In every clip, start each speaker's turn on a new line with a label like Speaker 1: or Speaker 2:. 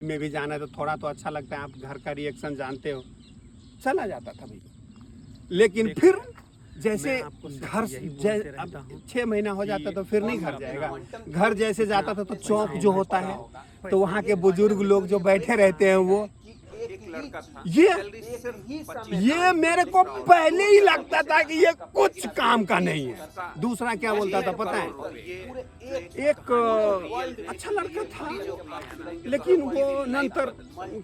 Speaker 1: में भी जाना है तो थोड़ा तो अच्छा लगता है, आप घर का रिएक्शन जानते हो, चला जाता था भैया। लेकिन फिर जैसे घर अब 6 महीना हो जाता तो फिर नहीं घर जाएगा। घर जैसे जाता था तो चौक जो होता है तो वहाँ के बुजुर्ग लोग जो बैठे रहते हैं वो ये मेरे को पहले ही लगता था कि ये कुछ काम का नहीं है। दूसरा क्या बोलता था पता है, एक अच्छा लड़का था लेकिन वो नंतर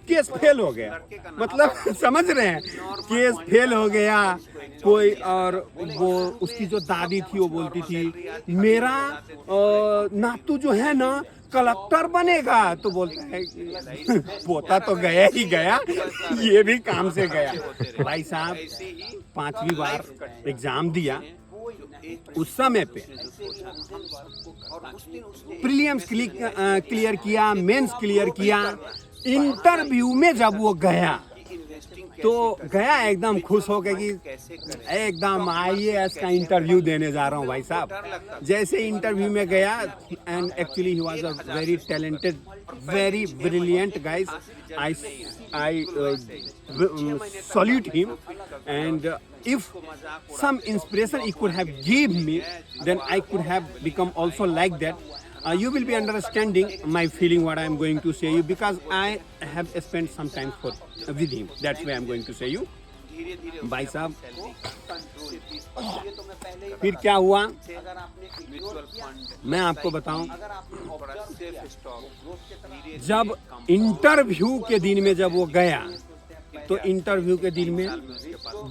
Speaker 1: केस फेल हो गया, मतलब समझ रहे हैं, केस फेल हो गया कोई। और वो उसकी जो दादी थी वो बोलती थी मेरा नातू जो है ना कलेक्टर बनेगा, तो बोलता है कि पोता तो गया ही गया, ये भी काम से गया। भाई साहब 5वीं बार एग्जाम दिया, उस समय पे प्रीलिम्स क्लियर किया, मेंस क्लियर किया, इंटरव्यू में जब वो गया तो गया एकदम खुश हो गया कि एकदम आईएएस का इंटरव्यू देने जा रहा हूँ भाई साहब। जैसे इंटरव्यू में गया and actually he was a very talented, very brilliant guys, I salute him, and if some inspiration he could have give me, then I could have become also like that. You will be understanding my feeling what I am going to say you, because I have spent some time with him. That's why I am going to say you. भाई साहब फिर क्या हुआ मैं आपको बताऊं। जब interview के दिन में जब वो गया तो इंटरव्यू के दिन में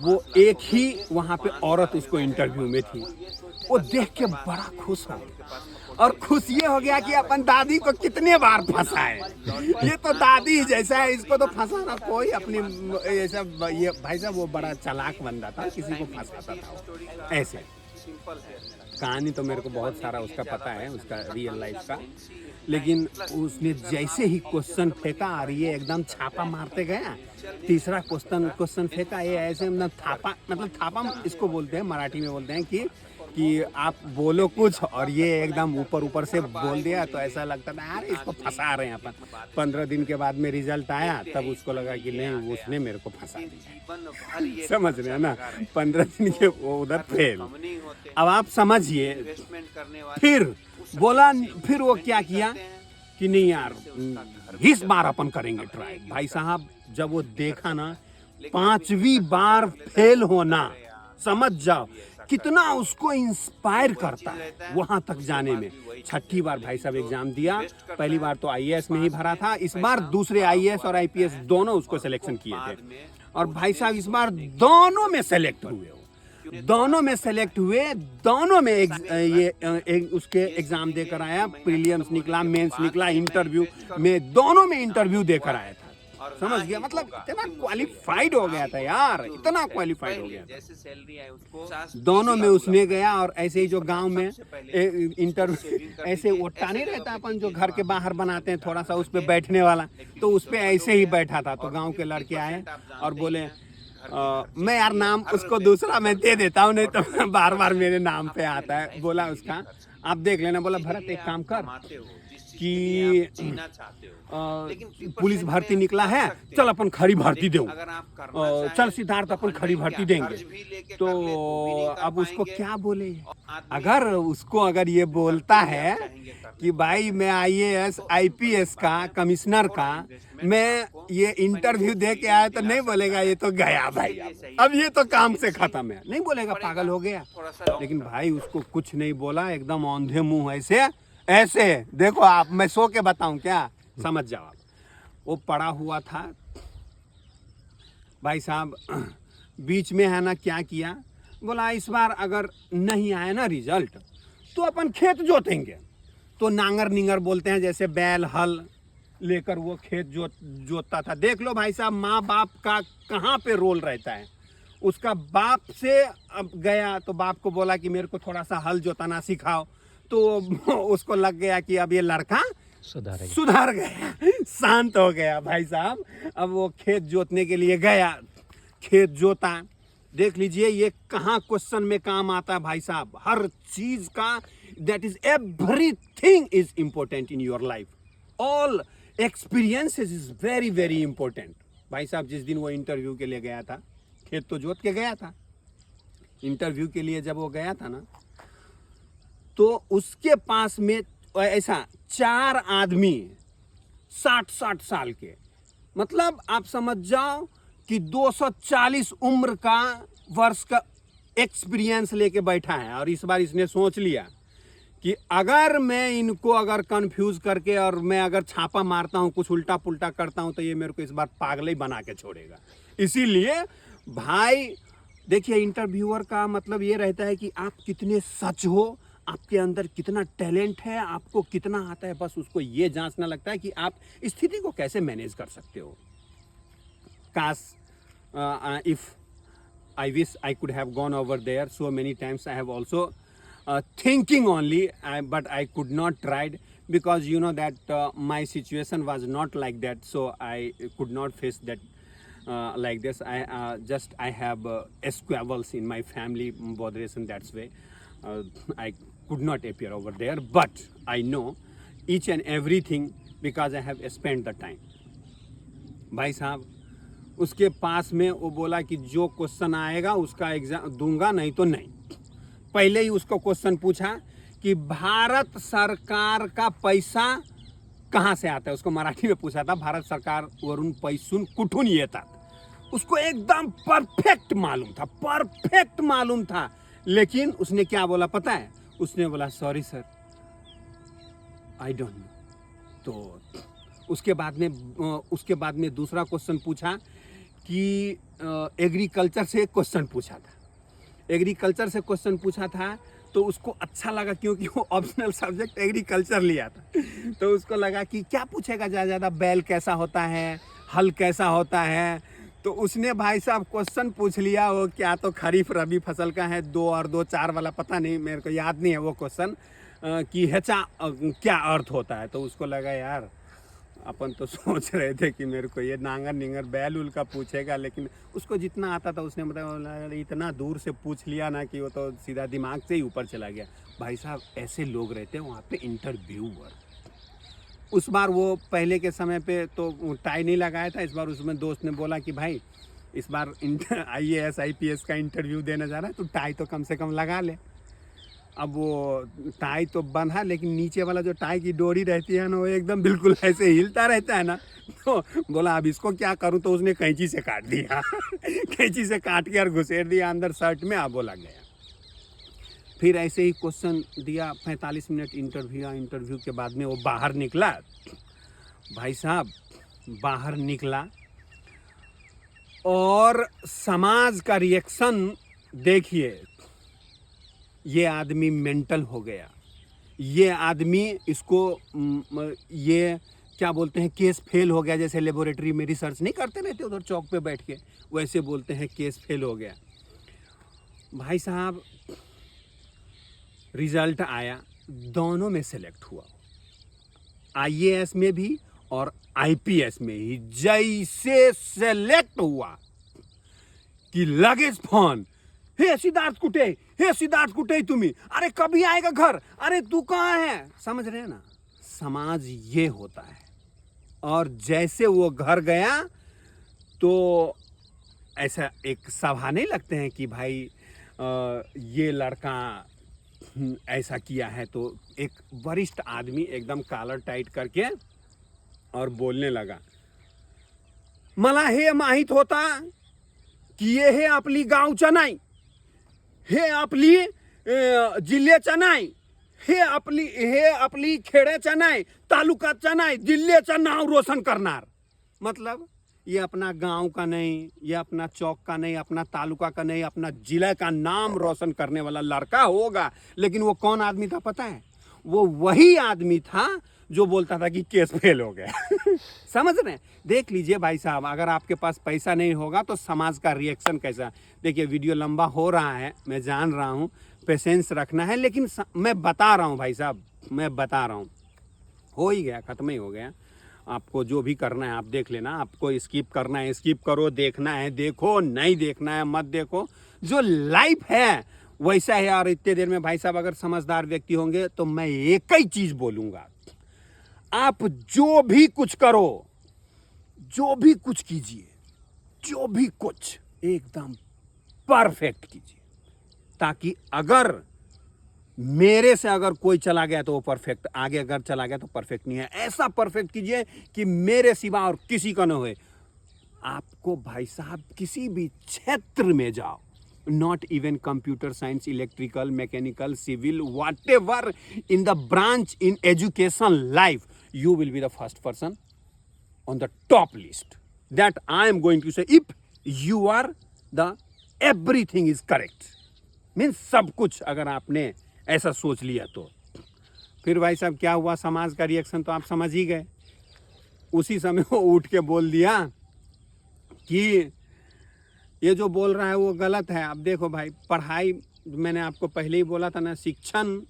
Speaker 1: वो एक ही वहां पे औरत उसको इंटरव्यू में थी। वो देख के बड़ा खुश हो गया, और खुश ये हो गया कि अपन दादी को कितने बार फंसाए, ये तो दादी जैसा है, इसको तो फंसाना कोई अपनी ऐसा। ये भाई साहब वो बड़ा चालाक बंदा था, किसी को फंसाता था ऐसे। कहानी तो मेरे को बहुत सारा उसका पता है, उसका रियल लाइफ का, लेकिन उसने जैसे ही क्वेश्चन फेंका और ये एकदम छापा मारते गया। तीसरा क्वेश्चन फेंका, ये ऐसे मतलब थापा इसको बोलते हैं, मराठी में बोलते हैं कि आप बोलो कुछ और ये एकदम ऊपर से बोल दिया, तो ऐसा लगता था यार इसको फंसा रहे हैं अपन। 15 दिन के बाद में रिजल्ट आया तब उसको लगा कि नहीं उसने मेरे को फंसा दिया, समझ रहे हैं ना। 15 दिन के वो उधर फेल। अब आप समझिए, फिर वो क्या किया कि नहीं यार इस बार अपन करेंगे ट्राई। भाई साहब जब वो देखा ना 5वीं बार फेल होना, समझ जाओ कितना उसको इंस्पायर करता है वहां तक जाने में। 6ठी बार भाई साहब एग्जाम दिया। पहली बार तो आईएएस में ही भरा था, इस बार दूसरे आईएएस और आईपीएस दोनों उसको सिलेक्शन किए थे। और भाई साहब इस बार दोनों में सेलेक्ट हुए, दोनों में उसके एग्जाम देकर आया। प्रीलिम्स निकला, मेंस निकला, इंटरव्यू में दोनों में इंटरव्यू देकर आया था। समझ गया, मतलब इतना क्वालिफाइड हो गया था यार, इतना क्वालिफाइड हो गया था। दोनों में उसने गया। और ऐसे ही जो गांव में इंटरव्यू ऐसे ओटा नहीं रहता अपन जो घर के बाहर बनाते हैं थोड़ा सा उस पे बैठने वाला, तो उस पे ऐसे ही बैठा था। तो गांव के लड़के आए और बोले मैं यार नाम उसको दूसरा मैं दे देता हूँ, नहीं तो बार बार मेरे नाम पे आता है। बोला उसका आप देख लेना। बोला भरत एक काम कर कि पुलिस भर्ती निकला है, चल अपन खड़ी भर्ती दो, चल सिद्धार्थ अपन खड़ी भर्ती देंगे। तो अब उसको क्या बोले, अगर ये बोलता है कि भाई मैं आईएएस आईपीएस का कमिश्नर का मैं ये इंटरव्यू दे के आया, तो नहीं बोलेगा ये तो गया भाई, अब ये तो काम से खत्म है, नहीं बोलेगा पागल हो गया। लेकिन भाई उसको कुछ नहीं बोला, एकदम औंधे मुंह ऐसे देखो आप, मैं सो के बताऊं क्या, समझ जाओ आप। वो पड़ा हुआ था भाई साहब, बीच में है ना क्या किया, बोला इस बार अगर नहीं आया ना रिजल्ट तो अपन खेत जोतेंगे। तो नांगर निंगर बोलते हैं, जैसे बैल हल लेकर वो खेत जोतता था। देख लो भाई साहब माँ बाप का कहाँ पे रोल रहता है। उसका बाप से अब गया तो बाप को बोला कि मेरे को थोड़ा सा हल जोताना सिखाओ, तो उसको लग गया कि अब ये लड़का सुधर गया, शांत हो गया भाई साहब। अब वो खेत जोतने के लिए गया, खेत जोता। देख लीजिए ये कहाँ क्वेश्चन में काम आता है भाई साहब, हर चीज का, that is everything is important in your life. All experiences is very very important. भाई साहब जिस दिन वो इंटरव्यू के लिए गया था, खेत तो जोत के गया था, इंटरव्यू के लिए जब वो गया था ना, तो उसके पास में ऐसा 4 आदमी 60-60 साल के, मतलब आप समझ जाओ कि 240 उम्र का वर्ष का एक्सपीरियंस लेके बैठा है। और इस बार इसने सोच लिया कि अगर मैं इनको अगर कंफ्यूज करके और मैं अगर छापा मारता हूँ, कुछ उल्टा पुल्टा करता हूँ, तो ये मेरे को इस बार पागल ही बना के छोड़ेगा। इसीलिए भाई देखिए, इंटरव्यूअर का मतलब ये रहता है कि आप कितने सच हो, आपके अंदर कितना टैलेंट है, आपको कितना आता है, बस उसको ये जांचना लगता है कि आप स्थिति को कैसे मैनेज कर सकते हो। काश if I wish I could have gone over there so many times. I have also thinking only, but I could not tried because you know that my situation was not like that, so I could not face that like this. I have squabbles in my family botheration, that's way I could not appear over there, but I know each and everything because I have spent the time. भाई साहब उसके पास में वो बोला कि जो question आएगा उसका एग्जाम दूंगा, नहीं तो नहीं। पहले ही उसको क्वेश्चन पूछा कि भारत सरकार का पैसा कहाँ से आता है। उसको मराठी में पूछा था, भारत सरकार वरून पैसून कुठून येतात। उसको एकदम परफेक्ट मालूम था, परफेक्ट मालूम था। लेकिन उसने क्या बोला पता है? उसने बोला sorry sir, I don't know. तो उसके बाद में दूसरा क्वेश्चन पूछा कि एग्रीकल्चर से क्वेश्चन पूछा था। एग्रीकल्चर से क्वेश्चन पूछा था तो उसको अच्छा लगा, क्योंकि वो ऑप्शनल सब्जेक्ट एग्रीकल्चर लिया था। तो उसको लगा कि क्या पूछेगा ज़्यादा, बैल कैसा होता है, हल कैसा होता है। तो उसने भाई साहब क्वेश्चन पूछ लिया, वो क्या तो खरीफ रबी फसल का है, 2 और 2 4 वाला, पता नहीं, मेरे को याद नहीं है वो क्वेश्चन कि हेचा क्या अर्थ होता है। तो उसको लगा यार अपन तो सोच रहे थे कि मेरे को ये नांगर निंगर बैल उल का पूछेगा, लेकिन उसको जितना आता था उसने मतलब इतना दूर से पूछ लिया ना कि वो तो सीधा दिमाग से ही ऊपर चला गया। भाई साहब ऐसे लोग रहते हैं वहाँ पे इंटरव्यूअर। उस बार वो पहले के समय पे तो टाई नहीं लगाया था, इस बार उसमें दोस्त ने बोला कि भाई इस बार IAS IPS का इंटरव्यू देने जा रहा है तो टाई तो कम से कम लगा ले। अब वो टाई तो बंधा, लेकिन नीचे वाला जो टाई की डोरी रहती है ना, वो एकदम बिल्कुल ऐसे हिलता रहता है ना। तो बोला अब इसको क्या करूं, तो उसने कैंची से काट दिया। कैंची से काट के और घुसेड़ दिया अंदर शर्ट में, अब वो लग गया। फिर ऐसे ही क्वेश्चन दिया, 45 मिनट इंटरव्यू के बाद में वो बाहर निकला। भाई साहब बाहर निकला और समाज का रिएक्शन देखिए। ये आदमी मेंटल हो गया, ये आदमी इसको ये क्या बोलते हैं, केस फेल हो गया। जैसे लेबोरेटरी में रिसर्च नहीं करते रहते उधर चौक पे बैठ के, वैसे बोलते हैं केस फेल हो गया। भाई साहब रिजल्ट आया, दोनों में सेलेक्ट हुआ, IAS में भी और IPS में ही। जैसे सेलेक्ट हुआ कि लगेज फोन, हे सिद्धार्थ कुठे तुम्ही, अरे कभी आएगा घर, अरे तू कहाँ है। समझ रहे हैं ना, समाज ये होता है। और जैसे वो घर गया तो ऐसा एक सभा नहीं लगते हैं कि भाई ये लड़का ऐसा किया है। तो एक वरिष्ठ आदमी एकदम कॉलर टाइट करके और बोलने लगा, मला हे माहित होता की हे आपली गावचं नाही, हे आपली जिल्ह्याचं नाही, हे आपली खेड्याचं नाही, तालुक्याचं नाही, जिल्ह्याचं नाव रोशन करणार। मतलब ये अपना गांव का नहीं, ये अपना चौक का नहीं, अपना तालुका का नहीं, अपना जिला का नाम रोशन करने वाला लड़का होगा। लेकिन वो कौन आदमी था पता है? वो वही आदमी था जो बोलता था कि केस फेल हो गया। समझ रहे हैं? देख लीजिए भाई साहब, अगर आपके पास पैसा नहीं होगा तो समाज का रिएक्शन कैसा। देखिए वीडियो लंबा हो रहा है, मैं जान रहा हूँ, पेशेंस रखना है, लेकिन मैं बता रहा हूँ भाई साहब, मैं बता रहा हूँ। हो ही गया, खत्म ही हो गया। आपको जो भी करना है आप देख लेना, आपको स्किप करना है स्किप करो, देखना है देखो, नहीं देखना है मत देखो। जो लाइफ है वैसा है। और इतने देर में भाई साहब अगर समझदार व्यक्ति होंगे तो मैं एक ही चीज़ बोलूँगा, आप जो भी कुछ करो, जो भी कुछ कीजिए, जो भी कुछ एकदम परफेक्ट कीजिए, ताकि अगर मेरे से अगर कोई चला गया तो वो परफेक्ट, आगे अगर चला गया तो परफेक्ट नहीं है। ऐसा परफेक्ट कीजिए कि मेरे सिवा और किसी का न होए। आपको भाई साहब किसी भी क्षेत्र में जाओ, not even computer science, electrical, mechanical, civil, whatever in the branch in education life, you will be the first person on the top list. That I am going to say, if you are the everything is correct, means सब कुछ अगर आपने ऐसा सोच लिया तो फिर भाई साहब क्या हुआ, समाज का रिएक्शन तो आप समझ ही गए। उसी समय वो उठ के बोल दिया कि ये जो बोल रहा है वो गलत है। अब देखो भाई, पढ़ाई, मैंने आपको पहले ही बोला था ना, शिक्षण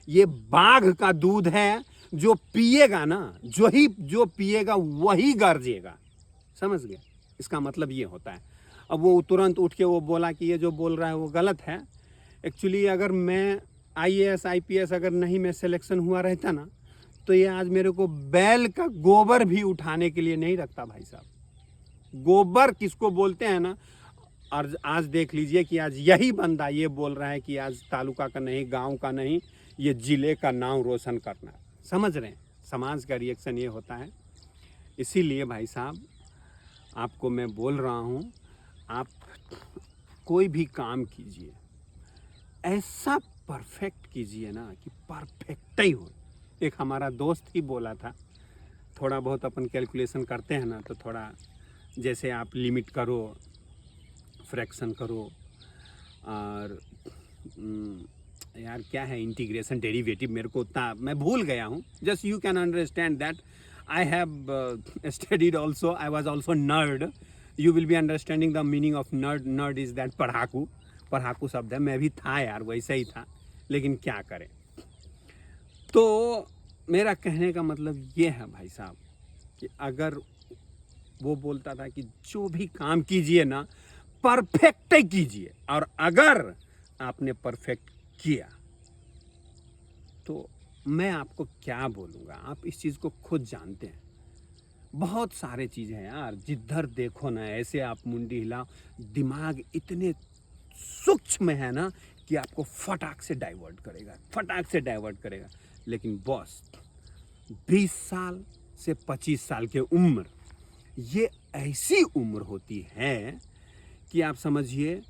Speaker 1: ये बाघ का दूध है, जो पिएगा ना, जो पिएगा वही गरजेगा। समझ गए? इसका मतलब ये होता है। अब वो तुरंत उठ के वो बोला कि ये जो बोल रहा है वो गलत है। एक्चुअली अगर मैं IAS IPS अगर नहीं मैं सिलेक्शन हुआ रहता ना, तो ये आज मेरे को बैल का गोबर भी उठाने के लिए नहीं रखता भाई साहब। गोबर किसको बोलते हैं ना, और आज देख लीजिए कि आज यही बंदा ये बोल रहा है कि आज तालुका का नहीं, गांव का नहीं, ये जिले का नाम रोशन करना है। समझ रहे हैं? समाज का रिएक्शन ये होता है। इसीलिए भाई साहब आपको मैं बोल रहा हूँ, आप कोई भी काम कीजिए ऐसा परफेक्ट कीजिए ना कि परफेक्ट ही हो। एक हमारा दोस्त ही बोला था, थोड़ा बहुत अपन कैलकुलेशन करते हैं ना, तो थोड़ा जैसे आप लिमिट करो, फ्रैक्शन करो, और यार क्या है, इंटीग्रेशन, डेरिवेटिव, मेरे को उतना मैं भूल गया हूँ। Just you can understand that I have studied also, I was also nerd. You will be understanding the meaning of nerd. Nerd is that पढ़ाकू, पढ़ाकू शब्द है। मैं भी था यार, वैसे ही था, लेकिन क्या करें। तो मेरा कहने का मतलब ये है भाई साहब कि अगर वो बोलता था कि जो भी काम कीजिए ना परफेक्ट ही कीजिए, और अगर आपने परफेक्ट किया तो मैं आपको क्या बोलूँगा, आप इस चीज़ को खुद जानते हैं। बहुत सारे चीज़ हैं यार, जिधर देखो ना ऐसे आप मुंडी हिलाओ, दिमाग इतने सूक्ष्म है ना कि आपको फटाक से डाइवर्ट करेगा, फटाक से डाइवर्ट करेगा। लेकिन बॉस 20 साल से 25 साल की उम्र, ये ऐसी उम्र होती है कि आप समझिए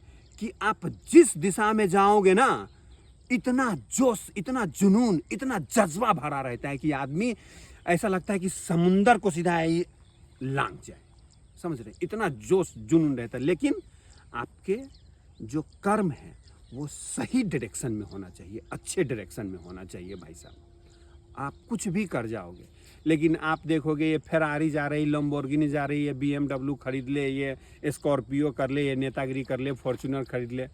Speaker 1: कि आप जिस दिशा में जाओगे ना, इतना जोश, इतना जुनून, इतना जज्बा भरा रहता है कि आदमी ऐसा लगता है कि समुंदर को सीधा ही लांघ जाए। समझ रहे? इतना जोश जुनून रहता है। लेकिन आपके जो कर्म है वो सही डायरेक्शन में होना चाहिए, अच्छे डायरेक्शन में होना चाहिए भाई साहब। आप कुछ भी कर जाओगे, लेकिन आप देखोगे ये फेरारी जा रही, लंबोर्गिनी जा रही है, BMW खरीद ले, ये स्कॉर्पियो कर ले, ये नेतागिरी कर ले, फॉर्च्यूनर खरीद ले,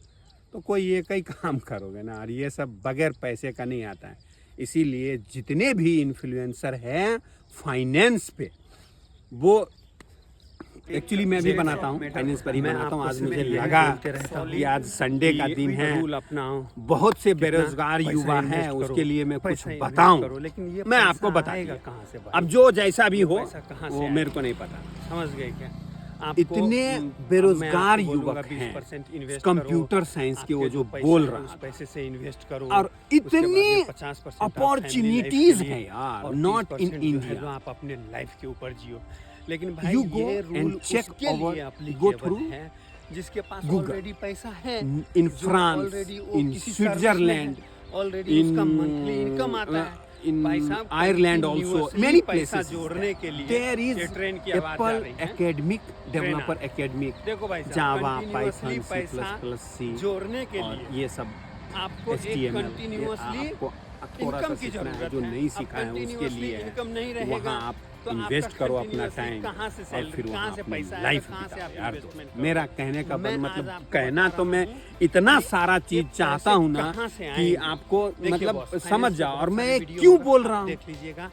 Speaker 1: तो कोई एक ही काम करोगे ना, और ये सब बगैर पैसे का नहीं आता है। इसीलिए जितने भी इन्फ्लुएंसर हैं फाइनेंस पे, वो एक्चुअली मैं भी बनाता हूँ, फाइनेंस पर ही बनाता हूँ। आज मुझे लगा कि आज संडे का दिन है, बहुत से बेरोजगार युवा हैं, उसके लिए मैं कुछ बताऊँ, लेकिन मैं आपको बताऊंगा कहाँ से। अब जो जैसा भी हो वो मेरे को नहीं पता। समझ गए क्या? इतने बेरोजगार युवक हैं कंप्यूटर साइंस के, वो जो बोल रहा है पैसे से इन्वेस्ट करो, और इतनी अपॉर्चुनिटीज हैं यार, नॉट इन इंडिया। आप अपने लाइफ के ऊपर जियो, लेकिन भाई you go and check go through जिसके पास ऑलरेडी पैसा है, in France, in Switzerland, already उसका मंथली इनकम आता है, in Ireland also, many places जोड़ने के लिए there is Apple Academic, Developer Academic, Java, Python, C++, जोड़ने के लिए ये सब आपको HTML, आपको थोड़ा सा सीखना है, जो नहीं सीखा है उसके लिए वहाँ आप इन्वेस्ट करो अपना टाइम, और फिर वहाँ अपनी लाइफ बिताओ यार। मेरा कहने का मतलब, कहना तो मैं इतना सारा चीज चाहता हूँ ना कि आपको मतलब समझ जाओ, और मैं क्यों बोल रहा हूँ,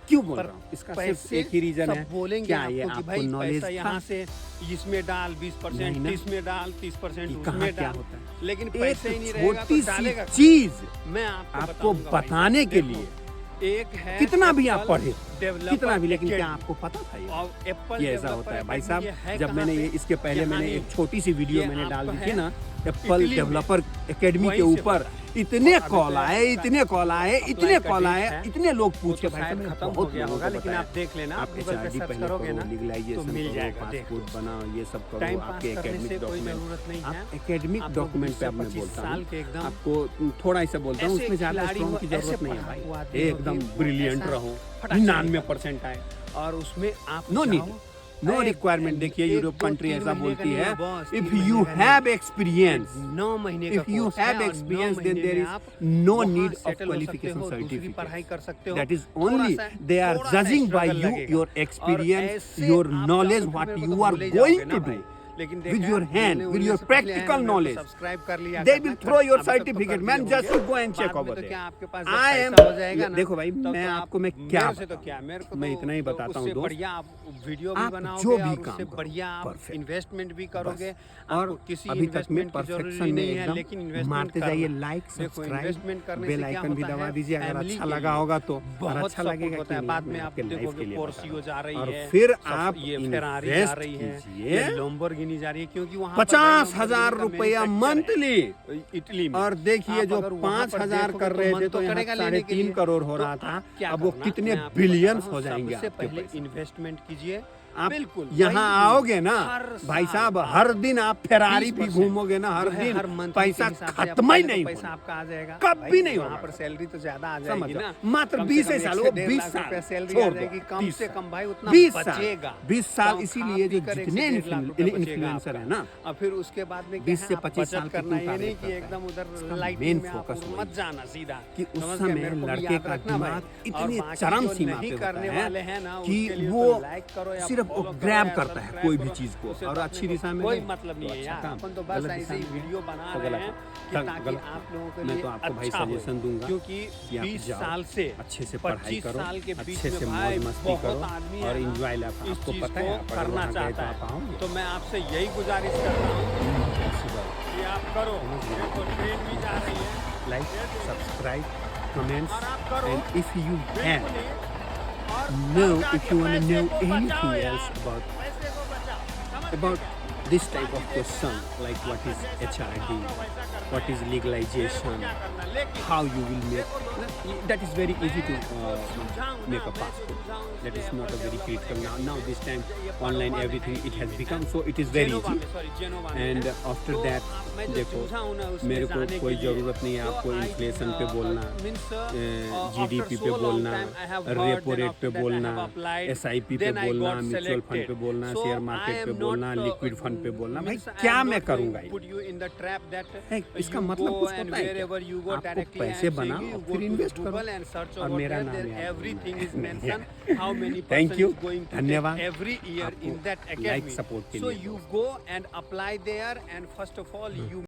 Speaker 1: क्यों बोल रहा हूँ, इसका सिर्फ एक ही रीजन है। क्या ये आपको नॉलेज यहाँ से इसमें डाल 20%, इसमें डाल 30%, उसमें डाल, लेकिन पैसे ही नहीं रहेगा तो डालेगा। चीज मैं आपको बताने के लिए एक है कितना भी आप पढ़े, कितना भी, लेकिन क्या आपको पता था ये ऐसा होता है? भाई साहब, जब मैंने ये इसके पहले मैंने एक छोटी सी वीडियो मैंने डाल दी थी ना एप्पल डेवलपर एकेडमी के ऊपर, इतने कॉल आए, इतने कॉल आए, इतने कॉल आए, इतने लोग पूछे। भाई साहब खत्म हो गया होगा, लेकिन आप देख लेना, आप HRD पहले करो, लीगलाइजेशन करो, पासपोर्ट बनाओ, ये सब करो, आपके एकेडमिक डॉक्यूमेंट, आप एकेडमिक डॉक्यूमेंट पे अब मैं बोलता हूँ आपको थोड़ा ऐसा बोलता हूँ, उसमें ज्यादा स्ट्रॉन्ग की जरूरत नहीं है भाई, एकदम ब्रिलियंट रहो, 99% आए, और उसमें आप नो रिक्वायरमेंट। देखिए यूरोप कंट्री ऐसा बोलती है, इफ यू हैव एक्सपीरियंस, 9 महीने if you have experience then there is no need of qualification certificate, पढ़ाई कर सकते हो, that is only they are judging by you your experience, your knowledge, what you are going to do with your hand, with your practical knowledge. They will throw your certificate. Man, just go and check over there. I am. देखो भाई, मैं आपको मैं क्या मैं इतना ही बताता हूँ दोस्त, आप जो भी काम करो इन्वेस्टमेंट भी करोगे, और अभी तक में परफेक्शन नहीं है, लेकिन मारते जाइए, लाइक सब्सक्राइब बेल आइकन भी दबा दीजिए अगर अच्छा लगा होगा तो, और अच्छा लगेगा बाद में आपके लाइफ के लिए, और फिर आप इन्वेस्ट कीजिए, लैम्बोर्गिनी जा रही है, क्योंकि वहाँ 50,000 रुपया मंथली इटली में, और देखिए जो 5,000 कर रहे थे तो 3.5 करोड़ हो रहा था, अब वो कितने बिलियंस हो जाएंगे। पहले इन्वेस्टमेंट कीजिए, आप बिल्कुल यहाँ आओगे ना भाई साहब, हर दिन आप फेरारी भी घूमोगे ना, हर दिन पैसा खत्म ही नहीं, पैसा आपका आ जाएगा, कभी नहीं, वहाँ पर सैलरी तो ज्यादा आ जाएगी ना, मात्र 20 साल, वो 20 साल सैलरी आ जाएगी, कम से कम भाई उतना 20 साल, इसीलिए जो जितने इन्फ्लुएंसर है ना, और फिर उसके बाद में 20 से 25 साल करना, ये नहीं कि एकदम उधर लाइट मेन फोकस मत जाना सीधा, कि उस समय लड़के का दिमाग इतनी चरम सीमा पे होता है कि वो सिर्फ ग्रैब करता है कोई भी चीज को, और अच्छी दिशा में कोई मतलब नहीं है यार, अपन तो बस ऐसे ही वीडियो बना रहे हैं ताकि आप लोगों के लिए मैं तो आपको भाई सजेशन दूंगा, क्योंकि 20 साल से अच्छे से पढ़ाई करो, अच्छे से मौज मस्ती करो और एंजॉय ला, आपको पता है करना चाहता है, तो मैं आपसे यही गुजारिश कर रहा हूँ कि आप करो, देखो ट्रेन भी जा रही है, like subscribe comments, and if you can know, if you want to know anything else about this type of question, like what is HRD, what is legalization, how you will make, that is very easy to make a passport. That is not a very critical now this time online everything it has become, so it is very easy. And after that देखो, मेरे को कोई ज़रूरत नहीं है आपको inflation पे बोलना, GDP पे बोलना, रेपो रेट पे बोलना, SIP पे बोलना, म्यूचुअल फंड पे बोलना, शेयर मार्केट पे बोलना, लिक्विड फंड पे बोलना, भाई क्या मैं करूँगा? इसका मतलब कुछ होता है क्या? आपको पैसे बनाओ और फिर इन्वेस्ट करो, और मेरा नाम है। थैंक यू, धन्यवाद आपको लाइक सपोर्ट के लिए।